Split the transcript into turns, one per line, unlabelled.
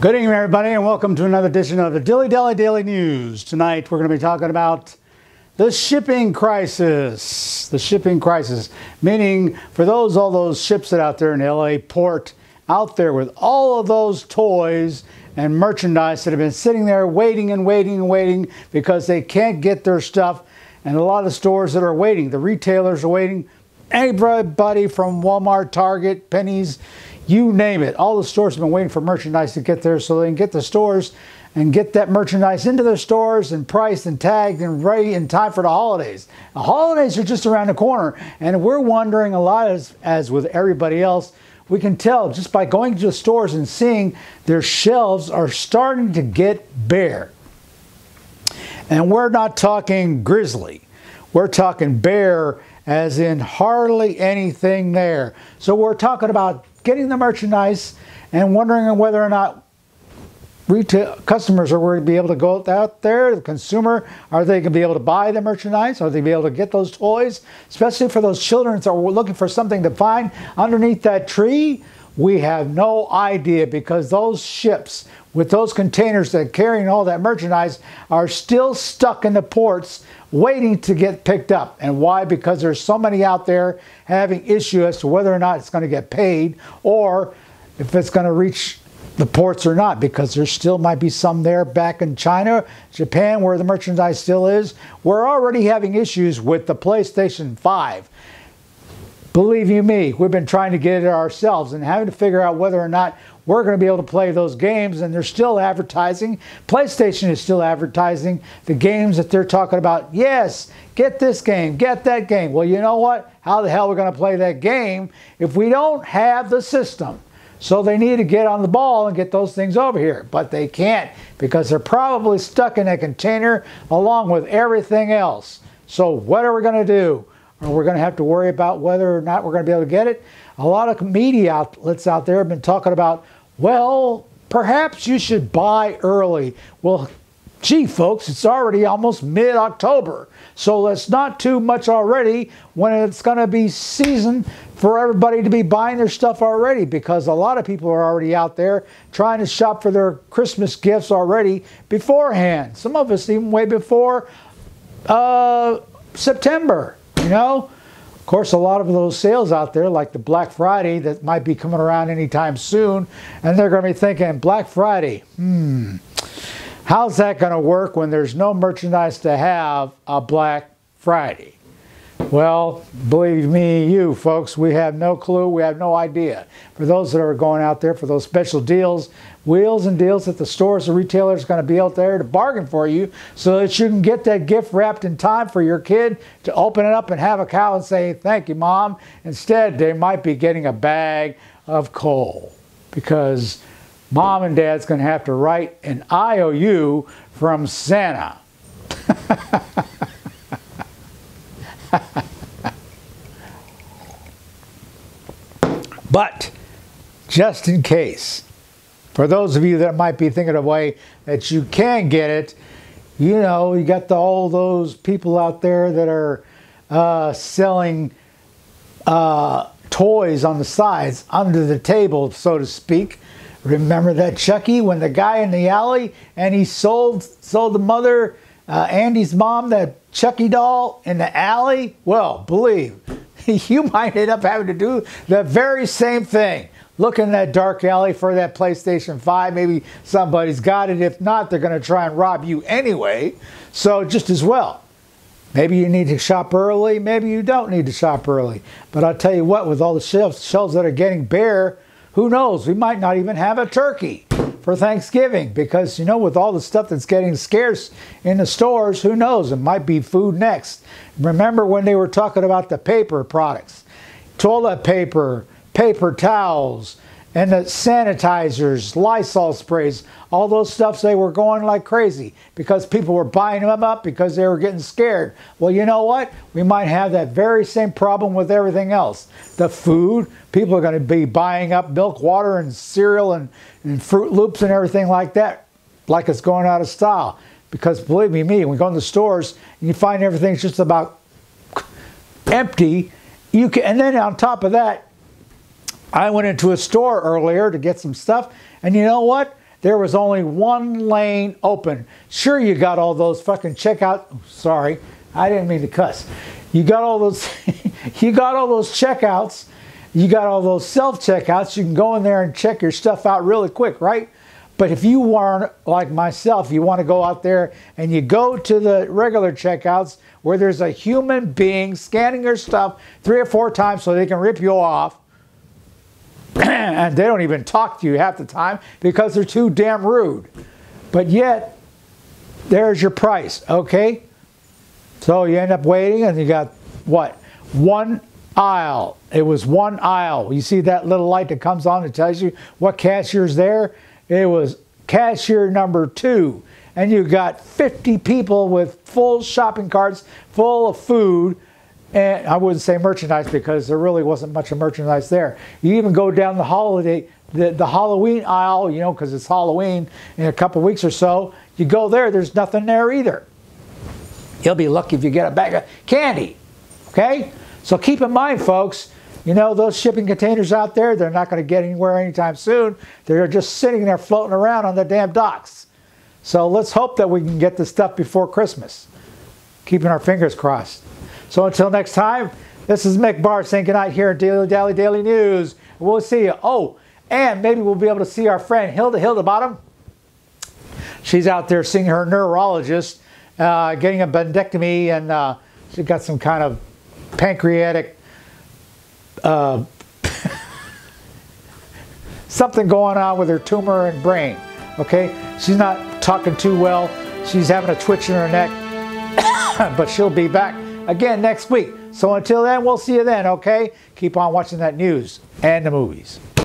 Good evening, everybody, and welcome to another edition of the Daily News. Tonight, we're going to be talking about the shipping crisis. The shipping crisis, meaning for all those ships that out there in the LA port, out there with all of those toys and merchandise that have been sitting there waiting and waiting and waiting because they can't get their stuff, and a lot of stores that are waiting, the retailers are waiting. Everybody from Walmart, Target, Penny's, you name it. All the stores have been waiting for merchandise to get there so they can get the stores and get that merchandise into their stores and priced and tagged and ready in time for the holidays. The holidays are just around the corner, and we're wondering a lot, as with everybody else, we can tell just by going to the stores and seeing their shelves are starting to get bare. And we're not talking grizzly. We're talking bare as in hardly anything there. So we're talking about getting the merchandise and wondering whether or not retail customers are going to be able to go out there, the consumer, are they going to be able to buy the merchandise? Are they going to be able to get those toys? Especially for those children that are looking for something to find underneath that tree. We have no idea, because those ships with those containers that are carrying all that merchandise are still stuck in the ports waiting to get picked up. And why? Because there's so many out there having issue as to whether or not it's going to get paid or if it's going to reach the ports or not, because there still might be some there back in China, Japan, where the merchandise still is. We're already having issues with the PlayStation 5. Believe you me, we've been trying to get it ourselves and having to figure out whether or not we're going to be able to play those games, and they're still advertising. PlayStation is still advertising the games that they're talking about. Yes, get this game, get that game. Well, you know what? How the hell are we going to play that game if we don't have the system? So they need to get on the ball and get those things over here. But they can't, because they're probably stuck in a container along with everything else. So what are we going to do? Or we're going to have to worry about whether or not we're going to be able to get it. A lot of media outlets out there have been talking about, well, perhaps you should buy early. Well, gee, folks, it's already almost mid-October. So that's not too much already when it's going to be season for everybody to be buying their stuff already, because a lot of people are already out there trying to shop for their Christmas gifts already beforehand. Some of us even way before September. You know, of course, a lot of those sales out there, like the Black Friday that might be coming around anytime soon, and they're going to be thinking, Black Friday, how's that going to work when there's no merchandise to have a Black Friday? Well, believe me, you folks, we have no clue, we have no idea. For those that are going out there for those special deals, wheels and deals that the stores or retailers are going to be out there to bargain for you so that you can get that gift wrapped in time for your kid to open it up and have a cow and say, thank you, Mom. Instead, they might be getting a bag of coal, because Mom and Dad's going to have to write an IOU from Santa. But just in case, for those of you that might be thinking of a way that you can get it, you know, you got all those people out there that are selling toys on the sides, under the table, so to speak. Remember that Chucky, when the guy in the alley, and he sold the mother, Andy's mom, that Chucky doll in the alley? Well, believe you might end up having to do the very same thing. Look in that dark alley for that PlayStation 5. Maybe somebody's got it. If not, they're going to try and rob you anyway. So just as well. Maybe you need to shop early. Maybe you don't need to shop early. But I'll tell you what, with all the shelves that are getting bare, who knows? We might not even have a turkey for Thanksgiving, because, you know, with all the stuff that's getting scarce in the stores, who knows? It might be food next. Remember when they were talking about the paper products, toilet paper, paper towels, and the sanitizers, Lysol sprays, all those stuffs, they were going like crazy because people were buying them up because they were getting scared. Well, you know what? We might have that very same problem with everything else. The food, people are going to be buying up milk, water, and cereal, and Fruit Loops and everything like that, like it's going out of style. Because believe me, when we go in the stores and you find everything's just about empty, and then on top of that, I went into a store earlier to get some stuff, and you know what? there was only one lane open. Sure, you got all those fucking checkout. Sorry, I didn't mean to cuss. You got all those. You got all those checkouts. You got all those self-checkouts. You can go in there and check your stuff out really quick, right? But if you weren't like myself, you want to go out there and you go to the regular checkouts where there's a human being scanning your stuff 3 or 4 times so they can rip you off. And they don't even talk to you half the time because they're too damn rude. But yet, there's your price, okay? So you end up waiting and you got, what? One aisle. It was one aisle. You see that little light that comes on that tells you what cashier's there? It was cashier number 2. And you got 50 people with full shopping carts full of food. And I wouldn't say merchandise because there really wasn't much of merchandise there. You even go down the Halloween aisle, you know, because it's Halloween in a couple weeks or so. You go there, there's nothing there either. You'll be lucky if you get a bag of candy. Okay? So keep in mind, folks, you know, those shipping containers out there, they're not going to get anywhere anytime soon. They're just sitting there floating around on the damn docks. So let's hope that we can get this stuff before Christmas. Keeping our fingers crossed. So until next time, this is Mick Barr saying goodnight here at Daily News. We'll see you. Oh, and maybe we'll be able to see our friend Hilda Bottom. She's out there seeing her neurologist, getting a bendectomy, and she's got some kind of pancreatic something going on with her tumor and brain. Okay, she's not talking too well. She's having a twitch in her neck, but she'll be back again next week. So until then, we'll see you then, okay? Keep on watching that news and the movies.